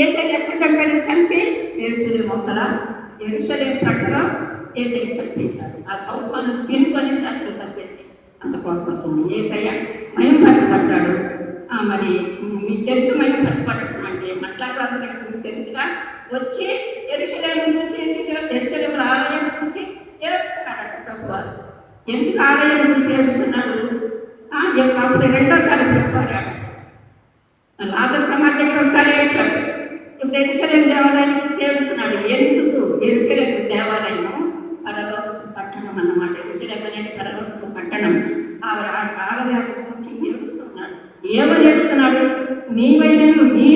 యేసయ్య ఎప్పుడు చంపారు? చంపి యెరూషలేము మొక్కల యెరూషలేము ప్రక్కలో యేసయ్య చంపేశారు. ఆ కోపాన్ని పిలుకొని సార్లు పరిగెత్తి అంత కోపం వచ్చింది. యేసయ్య మహిమపరచబడ్డాడు. మరి మీకు తెలుసు మహిమపరచబడటం అంటే మాట్లాడడానికి మీకు తెలుసుగా. వచ్చి యెరూషలేము చూసి యెరూషలేము ఆలయం చూసి ఏడుస్తున్నాడట ప్రభువారు. ఎందుకు ఆలయం చూసి ఏడుస్తున్నాడు? అప్పుడు రెండోసారి ప్రభువారు లాజరు సమాధి దగ్గర ఒకసారి ఏడ్చాడు. ఇప్పుడు యెరూషలేము దేవాలయం సేవిస్తున్నాడు. ఎందుకు? యెరూషలేము దేవాలయము పరలోక పట్టణం అన్నమాట. యెరూషలేము అనేది పరలోక పట్టణం. ఆలయం గురించి ఏడుస్తున్నాడు. ఏమని ఏడుస్తున్నాడు? నీవైనను నీ